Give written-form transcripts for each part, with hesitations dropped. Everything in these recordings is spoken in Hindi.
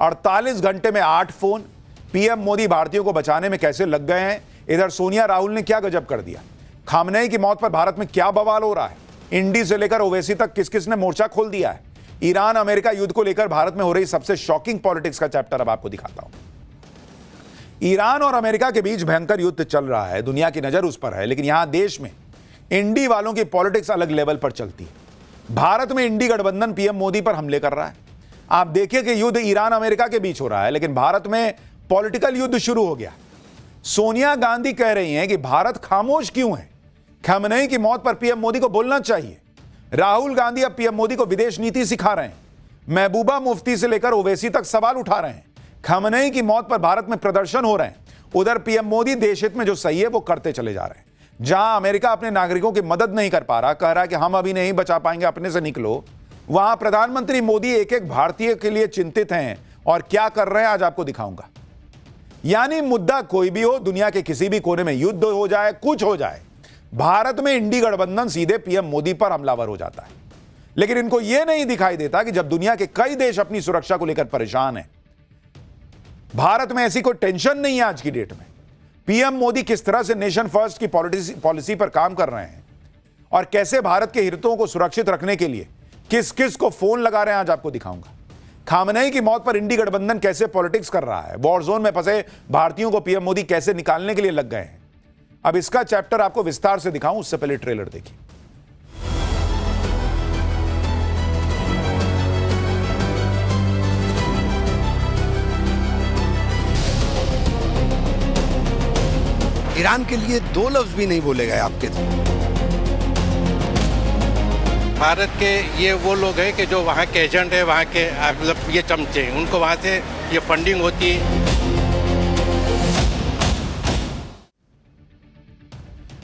48 घंटे में 8 फोन। पीएम मोदी भारतीयों को बचाने में कैसे लग गए हैं। इधर सोनिया राहुल ने क्या गजब कर दिया। खामनेई की मौत पर भारत में क्या बवाल हो रहा है। इंडी से लेकर ओवैसी तक किस किस ने मोर्चा खोल दिया है। ईरान अमेरिका युद्ध को लेकर भारत में हो रही सबसे शॉकिंग पॉलिटिक्स का चैप्टर अब आपको दिखाता हूं। ईरान और अमेरिका के बीच भयंकर युद्ध चल रहा है, दुनिया की नजर उस पर है, लेकिन यहां देश में इंडी वालों की पॉलिटिक्स अलग लेवल पर चलती है। भारत में इंडी गठबंधन पीएम मोदी पर हमले कर रहा है। आप देखिए कि युद्ध ईरान अमेरिका के बीच हो रहा है, लेकिन भारत में पॉलिटिकल युद्ध शुरू हो गया। सोनिया गांधी कह रही हैं कि भारत खामोश क्यों है। खामनेई की मौत पर पीएम मोदी को बोलना चाहिए। राहुल गांधी अब पीएम मोदी को विदेश नीति सिखा रहे हैं। महबूबा मुफ्ती से लेकर ओवैसी तक सवाल उठा रहे हैं। खामनेई की मौत पर भारत में प्रदर्शन हो रहे हैं। उधर पीएम मोदी देश हित में जो सही है वो करते चले जा रहे हैं। जहां अमेरिका अपने नागरिकों की मदद नहीं कर पा रहा, कह रहा है कि हम अभी नहीं बचा पाएंगे, अपने से निकलो, वहां प्रधानमंत्री मोदी एक एक भारतीय के लिए चिंतित हैं और क्या कर रहे हैं आज आपको दिखाऊंगा। यानी मुद्दा कोई भी हो, दुनिया के किसी भी कोने में युद्ध हो जाए, कुछ हो जाए, भारत में इंडी गठबंधन सीधे पीएम मोदी पर हमलावर हो जाता है। लेकिन इनको यह नहीं दिखाई देता कि जब दुनिया के कई देश अपनी सुरक्षा को लेकर परेशान हैं, भारत में ऐसी कोई टेंशन नहीं है। आज की डेट में पीएम मोदी किस तरह से नेशन फर्स्ट की पॉलिसी पर काम कर रहे हैं और कैसे भारत के हितों को सुरक्षित रखने के लिए किस किस को फोन लगा रहे हैं आज आपको दिखाऊंगा। खामनेई की मौत पर इंडी गठबंधन कैसे पॉलिटिक्स कर रहा है। वॉर जोन में फंसे भारतीयों को पीएम मोदी कैसे निकालने के लिए लग गए हैं। अब इसका चैप्टर आपको विस्तार से दिखाऊं, उससे पहले ट्रेलर देखिए। ईरान के लिए 2 लफ्ज भी नहीं बोले गए आपके। भारत के ये वो लोग हैं कि जो वहाँ के एजेंट है, वहाँ के मतलब ये चमचे हैं, उनको वहाँ से ये फंडिंग होती है।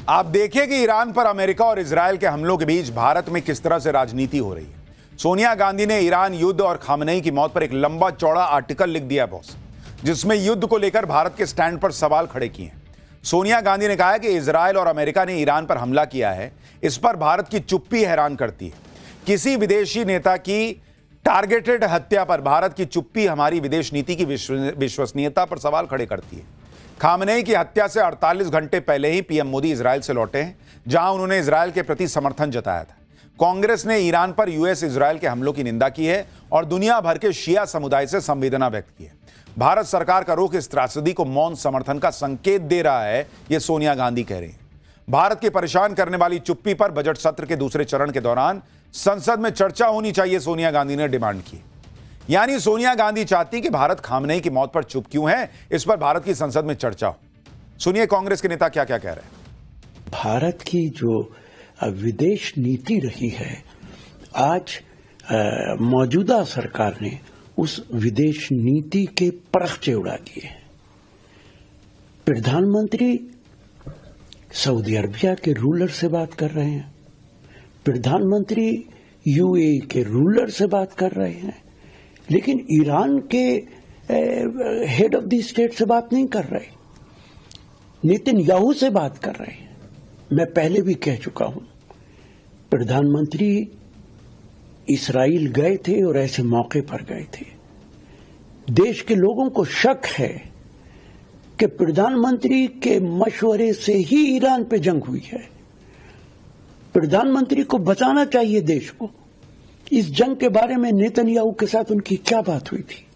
आप देखिए कि ईरान पर अमेरिका और इजरायल के हमलों के बीच भारत में किस तरह से राजनीति हो रही है। सोनिया गांधी ने ईरान युद्ध और खामनेई की मौत पर एक लंबा चौड़ा आर्टिकल लिख दिया बॉस, जिसमें युद्ध को लेकर भारत के स्टैंड पर सवाल खड़े किए हैं। सोनिया गांधी ने कहा है कि इजरायल और अमेरिका ने ईरान पर हमला किया है। इस पर भारत की चुप्पी हैरान करती है। किसी विदेशी नेता की टारगेटेड हत्या पर भारत की चुप्पी हमारी विदेश नीति की विश्वसनीयता पर सवाल खड़े करती है। खामनेई की हत्या से 48 घंटे पहले ही पीएम मोदी इजरायल से लौटे हैं, जहां उन्होंने इजरायल के प्रति समर्थन जताया था। कांग्रेस ने ईरान पर यूएस इजरायल के हमलों की निंदा की है और दुनिया भर के शिया समुदाय से संवेदना व्यक्त की है। भारत सरकार का रुख इस त्रासदी को मौन समर्थन का संकेत दे रहा है, यह सोनिया गांधी कह रही हैं। भारत की परेशान करने वाली चुप्पी पर बजट सत्र के दूसरे चरण के दौरान संसद में चर्चा होनी चाहिए, सोनिया गांधी ने डिमांड की। यानी सोनिया गांधी चाहती कि भारत खामनेई की मौत पर चुप क्यों है, इस पर भारत की संसद में चर्चा हो। सुनिए कांग्रेस के नेता क्या क्या कह रहे हैं। भारत की जो विदेश नीति रही है, आज मौजूदा सरकार ने उस विदेश नीति के परखचे उड़ा दिए। प्रधानमंत्री सऊदी अरबिया के रूलर से बात कर रहे हैं, प्रधानमंत्री यूएई के रूलर से बात कर रहे हैं, लेकिन ईरान के हेड ऑफ द स्टेट से बात नहीं कर रहे, नेतन्याहू से बात कर रहे हैं। मैं पहले भी कह चुका हूं, प्रधानमंत्री इस्राइल गए थे और ऐसे मौके पर गए थे। देश के लोगों को शक है कि प्रधानमंत्री के मशवरे से ही ईरान पे जंग हुई है। प्रधानमंत्री को बचाना चाहिए देश को। इस जंग के बारे में नेतन्याहू के साथ उनकी क्या बात हुई थी?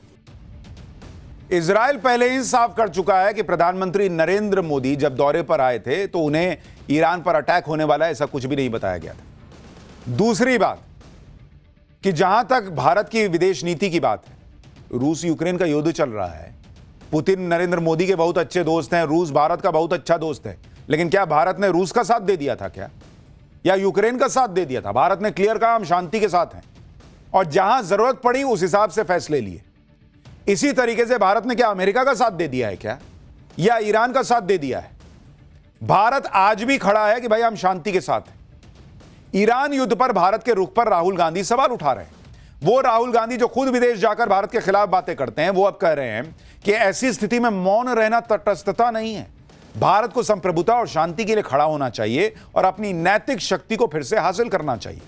इजराइल पहले ही साफ कर चुका है कि प्रधानमंत्री नरेंद्र मोदी जब दौरे पर आए थे तो उन्हें ईरान पर अटैक होने वाला है, ऐसा कुछ भी नहीं बताया गया था। दूसरी बात कि जहां तक भारत की विदेश नीति की बात है, रूस यूक्रेन का युद्ध चल रहा है। पुतिन नरेंद्र मोदी के बहुत अच्छे दोस्त हैं, रूस भारत का बहुत अच्छा दोस्त है, लेकिन क्या भारत ने रूस का साथ दे दिया था क्या, या यूक्रेन का साथ दे दिया था? भारत ने क्लियर कहा हम शांति के साथ हैं और जहां जरूरत पड़ी उस हिसाब से फैसले लिए। इसी तरीके से भारत ने क्या अमेरिका का साथ दे दिया है क्या, या ईरान का साथ दे दिया है? भारत आज भी खड़ा है कि भाई हम शांति के साथ हैं। ईरान युद्ध पर भारत के रुख पर राहुल गांधी सवाल उठा रहे हैं। वो राहुल गांधी जो खुद विदेश जाकर भारत के खिलाफ बातें करते हैं, वो अब कह रहे हैं कि ऐसी स्थिति में मौन रहना तटस्थता नहीं है। भारत को संप्रभुता और शांति के लिए खड़ा होना चाहिए और अपनी नैतिक शक्ति को फिर से हासिल करना चाहिए।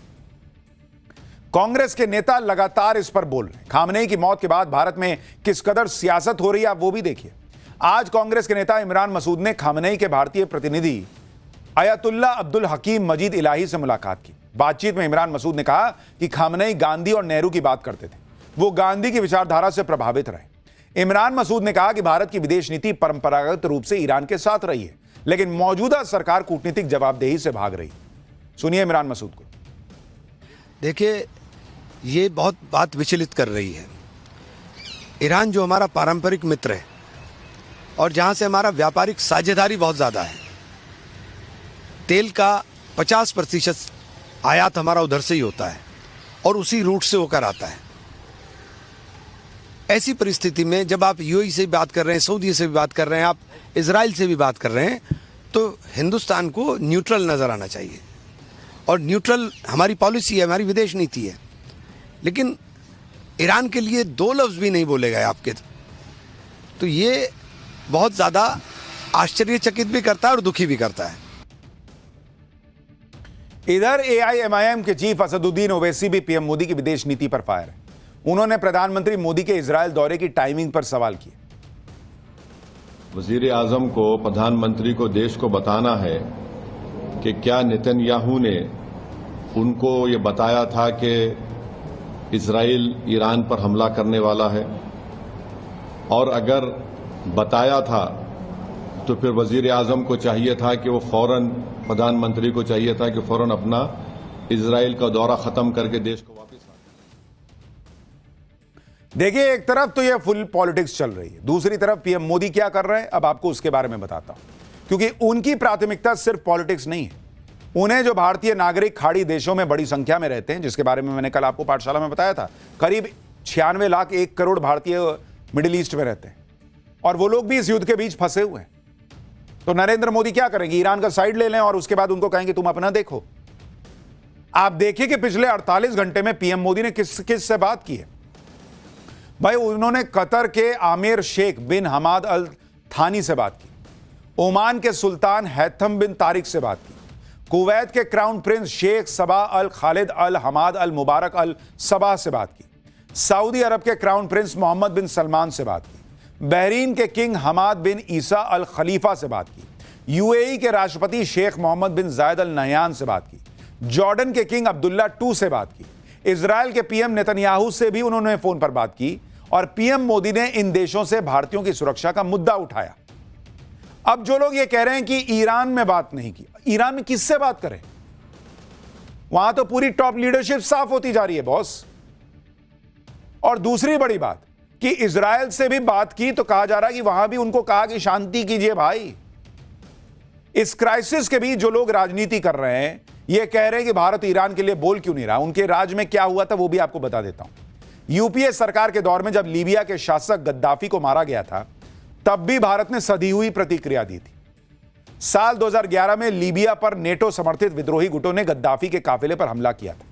कांग्रेस के नेता लगातार इस पर बोल रहे हैं। खामनेई की मौत के बाद भारत में किस कदर सियासत हो रही है आप वो भी देखिए। आज कांग्रेस के नेता इमरान मसूद ने खामनेई के भारतीय प्रतिनिधि अयतुल्ला अब्दुल हकीम मजीद इलाही से मुलाकात की। बातचीत में इमरान मसूद ने कहा कि खामनेई गांधी और नेहरू की बात करते थे, वो गांधी की विचारधारा से प्रभावित रहे। इमरान मसूद ने कहा कि भारत की विदेश नीति परंपरागत रूप से ईरान के साथ रही है, लेकिन मौजूदा सरकार कूटनीतिक जवाबदेही से भाग रही। सुनिए इमरान मसूद को। देखिए, ये बहुत बात विचलित कर रही है। ईरान जो हमारा पारंपरिक मित्र है और जहाँ से हमारा व्यापारिक साझेदारी बहुत ज़्यादा है, तेल का 50% आयात हमारा उधर से ही होता है और उसी रूट से होकर आता है। ऐसी परिस्थिति में जब आप यूएई से भी बात कर रहे हैं, सऊदी से भी बात कर रहे हैं, आप इजराइल से भी बात कर रहे हैं, तो हिंदुस्तान को न्यूट्रल नज़र आना चाहिए। और न्यूट्रल हमारी पॉलिसी है, हमारी विदेश नीति है। लेकिन ईरान के लिए 2 लफ्ज़ भी नहीं बोले गए आपके, तो ये बहुत ज़्यादा आश्चर्यचकित भी करता है और दुखी भी करता है। इधर एआईएमआईएम के चीफ असदुद्दीन ओवैसी भी पीएम मोदी की विदेश नीति पर फायर है। उन्होंने प्रधानमंत्री मोदी के इजरायल दौरे की टाइमिंग पर सवाल किया। वजीर आजम को, प्रधानमंत्री को देश को बताना है कि क्या नेतन्याहू ने उनको ये बताया था कि इजराइल ईरान पर हमला करने वाला है, और अगर बताया था तो फिर वजीर आजम को चाहिए था कि वो फौरन, प्रधानमंत्री को चाहिए था कि फौरन अपना इजराइल का दौरा खत्म करके देश को वापस आ। देखिए, एक तरफ तो ये फुल पॉलिटिक्स चल रही है, दूसरी तरफ पीएम मोदी क्या कर रहे हैं अब आपको उसके बारे में बताता हूं, क्योंकि उनकी प्राथमिकता सिर्फ पॉलिटिक्स नहीं है। उन्हें जो भारतीय नागरिक खाड़ी देशों में बड़ी संख्या में रहते हैं, जिसके बारे में मैंने कल आपको पाठशाला में बताया था, करीब 96 लाख 1 करोड़ भारतीय मिडिल ईस्ट में रहते हैं, और वो लोग भी इस युद्ध के बीच फंसे हुए हैं। तो नरेंद्र मोदी क्या करेंगे? ईरान का साइड ले लें और उसके बाद उनको कहेंगे तुम अपना देखो। आप देखिए कि पिछले 48 घंटे में पीएम मोदी ने किस किस से बात की है। भाई, उन्होंने कतर के आमिर शेख बिन हमाद अल थानी से बात की, ओमान के सुल्तान हैथम बिन तारिक से बात की, कुवैत के क्राउन प्रिंस शेख सबा अल खालिद अल हमाद अल मुबारक अल सबा से बात की, सऊदी अरब के क्राउन प्रिंस मोहम्मद बिन सलमान से बात की, बहरीन के किंग हमाद बिन ईसा अल खलीफा से बात की, यूएई के राष्ट्रपति शेख मोहम्मद बिन जायद अल नहयान से बात की, जॉर्डन के किंग अब्दुल्ला II से बात की, इजराइल के पीएम नेतन्याहू से भी उन्होंने फोन पर बात की, और पीएम मोदी ने इन देशों से भारतीयों की सुरक्षा का मुद्दा उठाया। अब जो लोग ये कह रहे हैं कि ईरान में बात नहीं की, ईरान में किससे बात करें? वहां तो पूरी टॉप लीडरशिप साफ होती जा रही है बॉस। और दूसरी बड़ी बात कि इजराइल से भी बात की तो कहा जा रहा है कि वहां भी उनको कहा कि शांति कीजिए भाई। इस क्राइसिस के बीच जो लोग राजनीति कर रहे हैं, ये कह रहे हैं कि भारत ईरान के लिए बोल क्यों नहीं रहा। उनके राज में क्या हुआ था वो भी आपको बता देता हूं। यूपीए सरकार के दौर में जब लीबिया के शासक गद्दाफी को मारा गया था, तब भी भारत ने सधी हुई प्रतिक्रिया दी थी। साल 2011 में लीबिया पर नेटो समर्थित विद्रोही गुटों ने गद्दाफी के काफिले पर हमला किया था।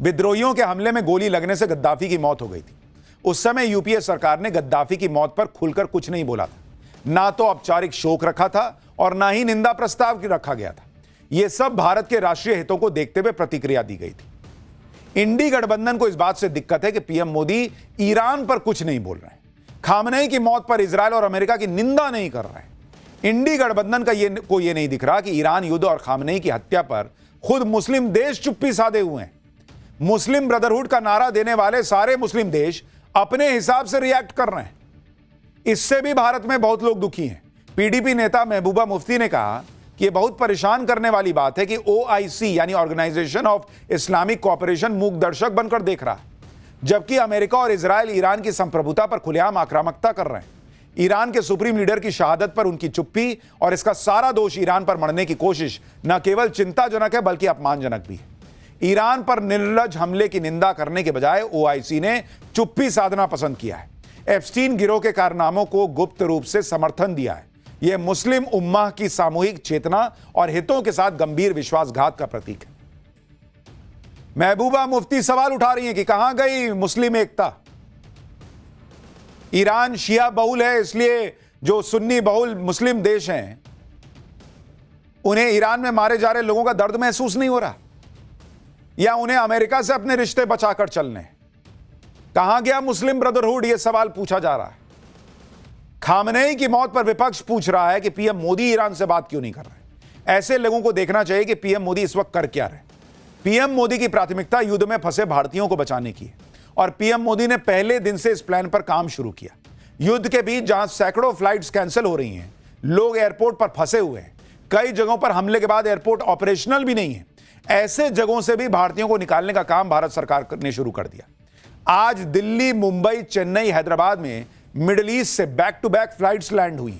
विद्रोहियों के हमले में गोली लगने से गद्दाफी की मौत हो गई थी। उस समय यूपीए सरकार ने गद्दाफी की मौत पर खुलकर कुछ नहीं बोला था, ना तो औपचारिक शोक रखा था और ना ही निंदा प्रस्ताव रखा गया था। यह सब भारत के राष्ट्रीय हितों को देखते हुए प्रतिक्रिया दी गई थी। इंडी गठबंधन को इस बात से दिक्कत है कि पीएम मोदी ईरान पर कुछ नहीं बोल रहे हैं, खामनेई की मौत पर इजरायल और अमेरिका की निंदा नहीं कर रहे हैं। इंडी गठबंधन को यह नहीं दिख रहा कि ईरान युद्ध और खामनेई की हत्या पर खुद मुस्लिम देश चुप्पी साधे हुए हैं। मुस्लिम ब्रदरहुड का नारा देने वाले सारे मुस्लिम देश अपने हिसाब से रिएक्ट कर रहे हैं। इससे भी भारत में बहुत लोग दुखी हैं। पीडीपी नेता महबूबा मुफ्ती ने कहा कि यह बहुत परेशान करने वाली बात है कि ओआईसी यानी ऑर्गेनाइजेशन ऑफ इस्लामिक कोऑपरेशन मूक दर्शक बनकर देख रहा है, जबकि अमेरिका और इजरायल ईरान की संप्रभुता पर खुलेआम आक्रामकता कर रहे हैं। ईरान के सुप्रीम लीडर की शहादत पर उनकी चुप्पी और इसका सारा दोष ईरान पर मढ़ने की कोशिश न केवल चिंताजनक है बल्कि अपमानजनक भी है। ईरान पर निर्लज हमले की निंदा करने के बजाय ओआईसी ने चुप्पी साधना पसंद किया है। एप्स्टीन गिरोह के कारनामों को गुप्त रूप से समर्थन दिया है। यह मुस्लिम उम्मा की सामूहिक चेतना और हितों के साथ गंभीर विश्वासघात का प्रतीक है। महबूबा मुफ्ती सवाल उठा रही हैं कि कहां गई मुस्लिम एकता। ईरान शिया बहुल है, इसलिए जो सुन्नी बहुल मुस्लिम देश हैं उन्हें ईरान में मारे जा रहे लोगों का दर्द महसूस नहीं हो रहा। या उन्हें अमेरिका से अपने रिश्ते बचाकर चलने? कहां गया मुस्लिम ब्रदरहुड, यह सवाल पूछा जा रहा है। खामनेई की मौत पर विपक्ष पूछ रहा है कि पीएम मोदी ईरान से बात क्यों नहीं कर रहे। ऐसे लोगों को देखना चाहिए कि पीएम मोदी इस वक्त कर क्या रहे। पीएम मोदी की प्राथमिकता युद्ध में फंसे भारतीयों को बचाने की है और पीएम मोदी ने पहले दिन से इस प्लान पर काम शुरू किया। युद्ध के बीच जहां सैकड़ों फ्लाइट्स कैंसिल हो रही हैं, लोग एयरपोर्ट पर फंसे हुए हैं, कई जगहों पर हमले के बाद एयरपोर्ट ऑपरेशनल भी नहीं है, ऐसे जगहों से भी भारतीयों को निकालने का काम भारत सरकार ने शुरू कर दिया। आज दिल्ली, मुंबई, चेन्नई, हैदराबाद में मिडिल ईस्ट से back to back flights land हुई।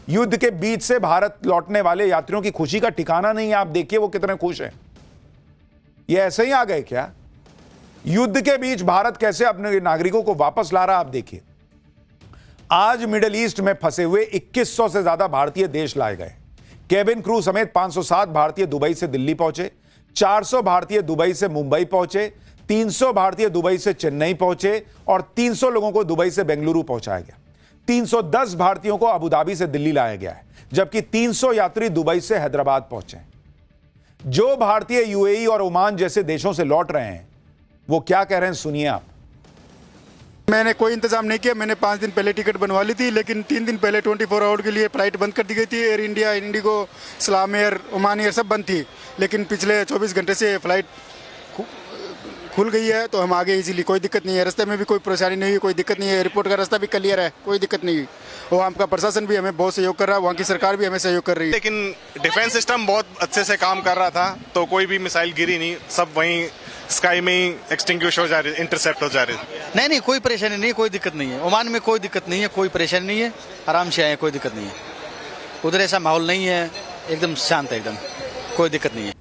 युद्ध के बीच से भारत लौटने वाले यात्रियों की खुशी का ठिकाना नहीं है। आप देखिए वो कितने खुश हैं। ये ऐसे ही आ गए क्या? युद्ध के बीच भारत कैसे अपने नागरिकों को वापस ला रहा, आप देखिए। आज मिडिल ईस्ट में फंसे हुए 2100 से ज्यादा भारतीय देश लाए गए। केबिन क्रू समेत 507 भारतीय दुबई से दिल्ली पहुंचे, 400 भारतीय दुबई से मुंबई पहुंचे, 300 भारतीय दुबई से चेन्नई पहुंचे और 300 लोगों को दुबई से बेंगलुरु पहुंचाया गया। 310 भारतीयों को अबू धाबी से दिल्ली लाया गया है, जबकि 300 यात्री दुबई से हैदराबाद पहुंचे। जो भारतीय यूएई और ओमान जैसे देशों से लौट रहे हैं वो क्या कह रहे हैं, सुनिए आप। मैंने कोई इंतजाम नहीं किया। मैंने 5 दिन पहले टिकट बनवा ली थी, लेकिन 3 दिन पहले 24 आवर के लिए फ्लाइट बंद कर दी गई थी। एयर इंडिया, इंडिगो, सलाम एयर, ओमान एयर सब बंद थी, लेकिन पिछले 24 घंटे से फ्लाइट खुल गई है, तो हम आगे इजीली, कोई दिक्कत नहीं है। रास्ते में भी कोई परेशानी नहीं हुई, कोई दिक्कत नहीं है। एयरपोर्ट का रास्ता भी क्लियर है, कोई दिक्कत नहीं हुई। वहाँ का प्रशासन भी हमें बहुत सहयोग कर रहा है, वहाँ की सरकार भी हमें सहयोग कर रही है। लेकिन डिफेंस सिस्टम बहुत अच्छे से काम कर रहा था, तो कोई भी मिसाइल गिरी नहीं, सब वहीं स्काई में ही एक्सटिंग्विश हो जा रही, इंटरसेप्ट हो जा रही। नहीं, कोई परेशानी नहीं, कोई दिक्कत नहीं है। ओमान में कोई दिक्कत नहीं है, कोई परेशानी नहीं है, आराम से आए, कोई दिक्कत नहीं है। उधर ऐसा माहौल नहीं है, एकदम शांत है, एकदम कोई दिक्कत नहीं है।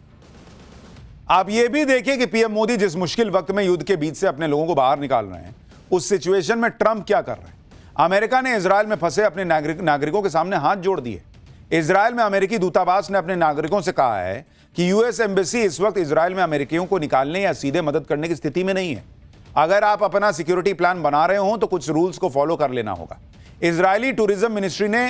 आप ये भी देखिए कि पीएम मोदी जिस मुश्किल वक्त में युद्ध के बीच से अपने लोगों को बाहर निकाल रहे हैं, उस सिचुएशन में ट्रंप क्या कर रहे हैं। अमेरिका ने इजरायल में फंसे अपने नागरिकों के सामने हाथ जोड़ दिए। इजरायल में अमेरिकी दूतावास ने अपने नागरिकों से कहा है कि यूएस एम्बेसी इस वक्त इजरायल में अमेरिकियों को निकालने या सीधे मदद करने की स्थिति में नहीं है। अगर आप अपना सिक्योरिटी प्लान बना रहे हो तो कुछ रूल्स को फॉलो कर लेना होगा। इजरायली टूरिज्म मिनिस्ट्री ने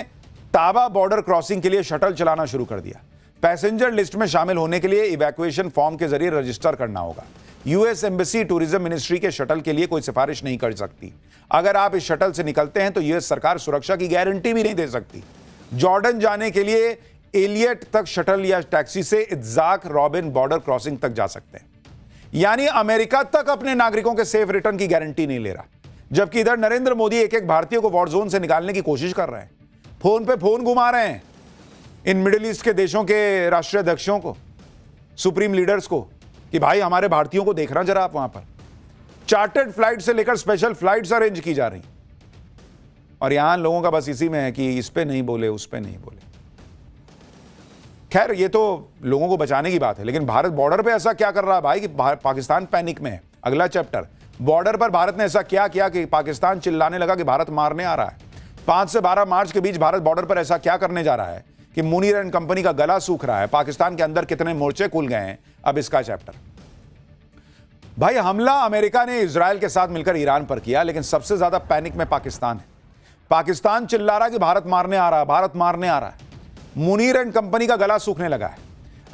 ताबा बॉर्डर क्रॉसिंग के लिए शटल चलाना शुरू कर दिया। पैसेंजर लिस्ट में शामिल होने के लिए इवैक्यूएशन फॉर्म के जरिए रजिस्टर करना होगा। यूएस एम्बेसी टूरिज्म मिनिस्ट्री के शटल के लिए कोई सिफारिश नहीं कर सकती। अगर आप इस शटल से निकलते हैं तो यूएस सरकार सुरक्षा की गारंटी भी नहीं दे सकती। जॉर्डन जाने के लिए एलियट तक शटल या टैक्सी से इत्जाक रॉबिन बॉर्डर क्रॉसिंग तक जा सकते हैं। यानी अमेरिका तक अपने नागरिकों के सेफ रिटर्न की गारंटी नहीं ले रहा, जबकि इधर नरेंद्र मोदी एक एक भारतीय को वॉर जोन से निकालने की कोशिश कर रहे हैं। फोन पे फोन घुमा रहे हैं इन मिडिल ईस्ट के देशों के राष्ट्रीय अध्यक्षों को, सुप्रीम लीडर्स को, कि भाई हमारे भारतीयों को देखना जरा आप। वहां पर चार्टर्ड फ्लाइट से लेकर स्पेशल फ्लाइट्स अरेंज की जा रही, और यहां लोगों का बस इसी में है कि इस पे नहीं बोले, उस पे नहीं बोले। खैर, ये तो लोगों को बचाने की बात है, लेकिन भारत बॉर्डर पे ऐसा क्या कर रहा है भाई कि पाकिस्तान पैनिक में है। अगला चैप्टर, बॉर्डर पर भारत ने ऐसा क्या किया कि पाकिस्तान चिल्लाने लगा कि भारत मारने आ रहा है। 5 से 12 मार्च के बीच भारत बॉर्डर पर ऐसा क्या करने जा रहा है कि मुनीर एंड कंपनी का गला सूख रहा है। पाकिस्तान के अंदर कितने मोर्चे खुल गए हैं, अब इसका चैप्टर। भाई, हमला अमेरिका ने इजरायल के साथ मिलकर ईरान पर किया, लेकिन सबसे ज्यादा पैनिक में पाकिस्तान है। पाकिस्तान चिल्ला रहा है कि भारत मारने आ रहा है, भारत मारने आ रहा है। मुनीर एंड कंपनी का गला सूखने लगा है।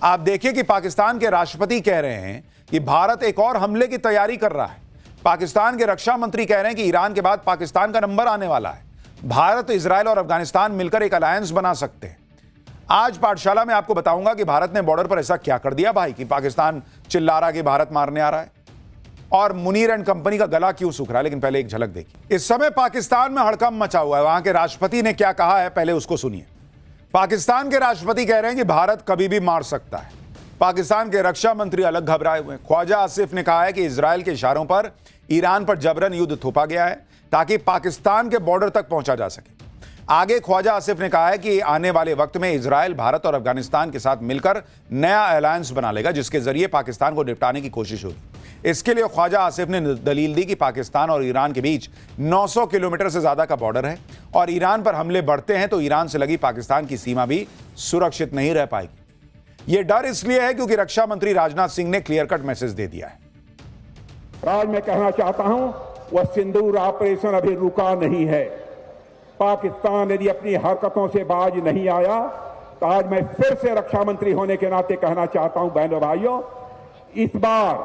आप देखिए कि पाकिस्तान के राष्ट्रपति कह रहे हैं कि भारत एक और हमले की तैयारी कर रहा है। पाकिस्तान के रक्षा मंत्री कह रहे हैं कि ईरान के बाद पाकिस्तान का नंबर आने वाला है। भारत, इजरायल और अफगानिस्तान मिलकर एक अलायंस बना सकते हैं। आज पाठशाला में आपको बताऊंगा कि भारत ने बॉर्डर पर ऐसा क्या कर दिया भाई कि पाकिस्तान चिल्ला रहा कि भारत मारने आ रहा है, और मुनीर एंड कंपनी का गला क्यों सूख रहा है। लेकिन पहले एक झलक देखिए। इस समय पाकिस्तान में हड़कंप मचा हुआ है। वहां के राष्ट्रपति ने क्या कहा है, पहले उसको सुनिए। पाकिस्तान के राष्ट्रपति कह रहे हैं कि भारत कभी भी मार सकता है। पाकिस्तान के रक्षा मंत्री अलग घबराए हुए हैं। ख्वाजा आसिफ ने कहा है कि इजरायल के इशारों पर ईरान पर जबरन युद्ध थोपा गया है ताकि पाकिस्तान के बॉर्डर तक पहुंचा जा सके। आगे ख्वाजा आसिफ ने कहा है कि आने वाले वक्त में इजरायल, भारत और अफगानिस्तान के साथ मिलकर नया अलायंस बना लेगा, जिसके जरिए पाकिस्तान को निपटाने की कोशिश होगी। इसके लिए ख्वाजा आसिफ ने दलील दी कि पाकिस्तान और ईरान के बीच 900 किलोमीटर से ज्यादा का बॉर्डर है, और ईरान पर हमले बढ़ते हैं तो ईरान से लगी पाकिस्तान की सीमा भी सुरक्षित नहीं रह पाएगी। यह डर इसलिए है क्योंकि रक्षा मंत्री राजनाथ सिंह ने क्लियर कट मैसेज दे दिया है। आज मैं कहना चाहता हूं, वह सिंदूर ऑपरेशन अभी रुका नहीं है। पाकिस्तान यदि अपनी हरकतों से बाज नहीं आया तो आज मैं फिर से रक्षा मंत्री होने के नाते कहना चाहता हूं, बहनों भाइयों, इस बार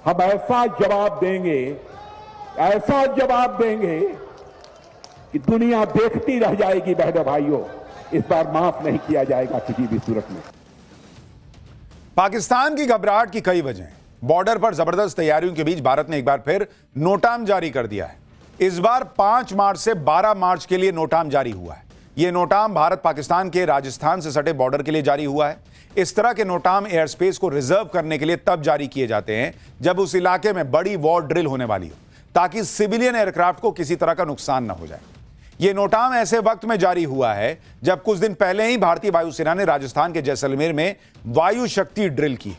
हम ऐसा जवाब देंगे कि दुनिया देखती रह जाएगी। बहनों भाइयों, इस बार माफ नहीं किया जाएगा किसी भी सूरत में। पाकिस्तान की घबराहट की कई वजह हैं। बॉर्डर पर जबरदस्त तैयारियों के बीच भारत ने एक बार फिर नोटाम जारी कर दिया है। इस बार 5 मार्च से 12 मार्च के लिए नोटाम जारी हुआ है। यह नोटाम भारत पाकिस्तान के राजस्थान से सटे बॉर्डर के लिए जारी हुआ है। इस तरह के नोटाम एयर स्पेस को रिजर्व करने के लिए तब जारी किए जाते हैं जब उस इलाके में बड़ी वॉर ड्रिल होने वाली हो, ताकि सिविलियन एयरक्राफ्ट को किसी तरह का नुकसान न हो जाए। यह नोटाम ऐसे वक्त में जारी हुआ है जब कुछ दिन पहले ही भारतीय वायुसेना ने राजस्थान के जैसलमेर में वायु शक्ति ड्रिल की।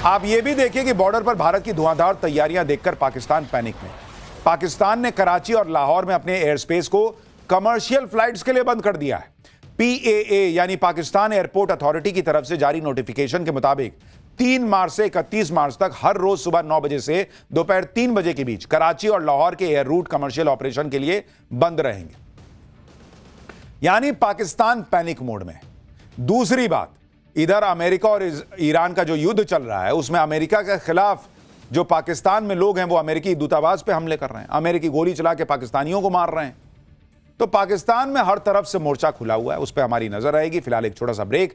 आप यह भी देखिए कि बॉर्डर पर भारत की धुआंधार तैयारियां देखकर पाकिस्तान पैनिक में। पाकिस्तान ने कराची और लाहौर में अपने एयर स्पेस को कमर्शियल फ्लाइट्स के लिए बंद कर दिया है। PAA यानी पाकिस्तान एयरपोर्ट अथॉरिटी की तरफ से जारी नोटिफिकेशन के मुताबिक 3 मार्च से 31 मार्च तक हर रोज सुबह 9 बजे से दोपहर 3 बजे के बीच कराची और लाहौर के एयर रूट कमर्शियल ऑपरेशन के लिए बंद रहेंगे। यानी पाकिस्तान पैनिक मोड में। दूसरी बात, इधर अमेरिका और ईरान का जो युद्ध चल रहा है, उसमें अमेरिका के खिलाफ जो पाकिस्तान में लोग हैं वो अमेरिकी दूतावास पे हमले कर रहे हैं, अमेरिकी गोली चला के पाकिस्तानियों को मार रहे हैं। तो पाकिस्तान में हर तरफ से मोर्चा खुला हुआ है, उस पर हमारी नजर रहेगी। फिलहाल एक छोटा सा ब्रेक।